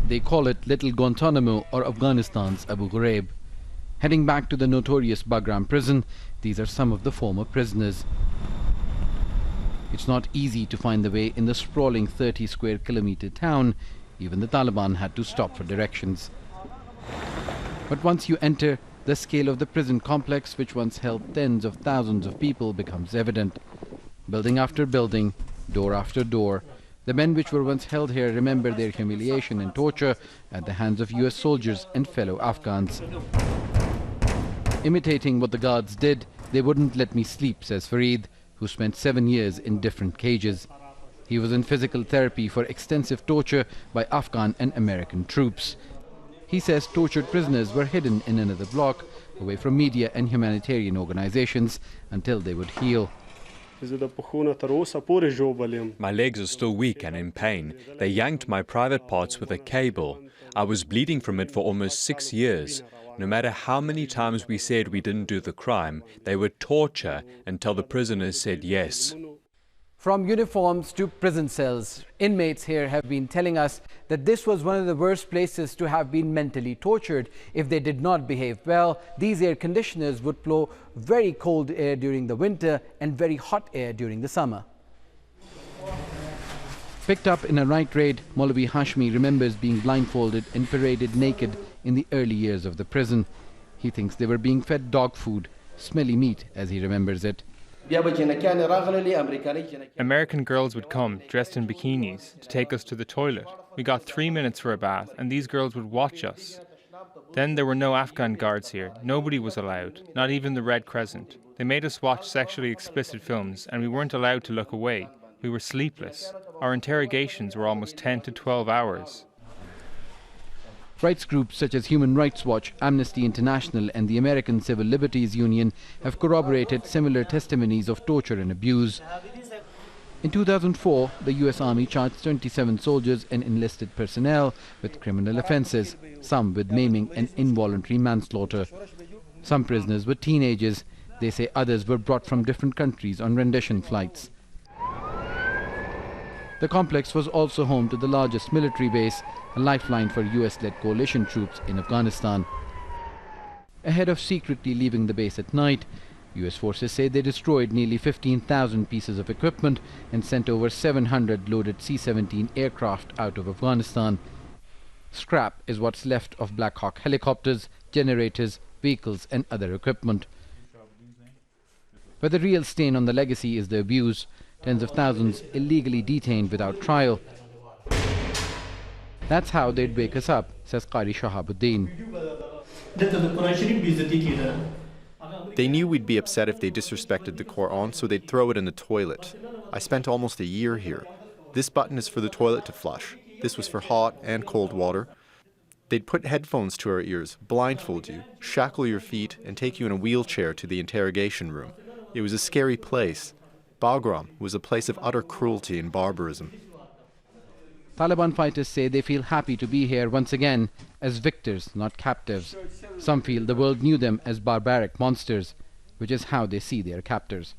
They call it Little Guantanamo or Afghanistan's Abu Ghraib. Heading back to the notorious Bagram prison, these are some of the former prisoners. It's not easy to find the way in the sprawling 30 square kilometer town. Even the Taliban had to stop for directions. But once you enter, the scale of the prison complex, which once held tens of thousands of people, becomes evident. Building after building, door after door, the men which were once held here remember their humiliation and torture at the hands of US soldiers and fellow Afghans. Imitating what the guards did, they wouldn't let me sleep, says FARID, who spent 7 years in different cages. He was in physical therapy for extensive torture by Afghan and American troops. He says tortured prisoners were hidden in another block, away from media and humanitarian organizations, until they would heal. My legs are still weak and in pain. They yanked my private parts with a cable. I was bleeding from it for almost 6 years. No matter how many times we said we didn't do the crime, they would torture until the prisoners said yes. From uniforms to prison cells, inmates here have been telling us that this was one of the worst places to have been mentally tortured. If they did not behave well, these air conditioners would blow very cold air during the winter and very hot air during the summer. Picked up in a night raid, Maulvi Hashmi remembers being blindfolded and paraded naked in the early years of the prison. He thinks they were being fed dog food, smelly meat as he remembers it. American girls would come, dressed in bikinis, to take us to the toilet. We got 3 minutes for a bath, and these girls would watch us. Then there were no Afghan guards here. Nobody was allowed, not even the Red Crescent. They made us watch sexually explicit films, and we weren't allowed to look away. We were sleepless. Our interrogations were almost 10 to 12 hours. Rights groups such as Human Rights Watch, Amnesty International and the American Civil Liberties Union have corroborated similar testimonies of torture and abuse. In 2004, the US Army charged 27 soldiers and enlisted personnel with criminal offences, some with maiming and involuntary manslaughter. Some prisoners were teenagers. They say others were brought from different countries on rendition flights. The complex was also home to the largest military base, a lifeline for US-led coalition troops in Afghanistan. Ahead of secretly leaving the base at night, US forces say they destroyed nearly 15,000 pieces of equipment and sent over 700 loaded C-17 aircraft out of Afghanistan. Scrap is what's left of Black Hawk helicopters, generators, vehicles and other equipment. But the real stain on the legacy is the abuse. Tens of thousands illegally detained without trial. That's how they'd wake us up, says QARI SHAHBUDDIN. They knew we'd be upset if they disrespected the Quran, so they'd throw it in the toilet. I spent almost a year here. This button is for the toilet to flush. This was for hot and cold water. They'd put headphones to our ears, blindfold you, shackle your feet, and take you in a wheelchair to the interrogation room. It was a scary place. Bagram was a place of utter cruelty and barbarism. Taliban fighters say they feel happy to be here once again as victors, not captives. Some feel the world knew them as barbaric monsters, which is how they see their captors.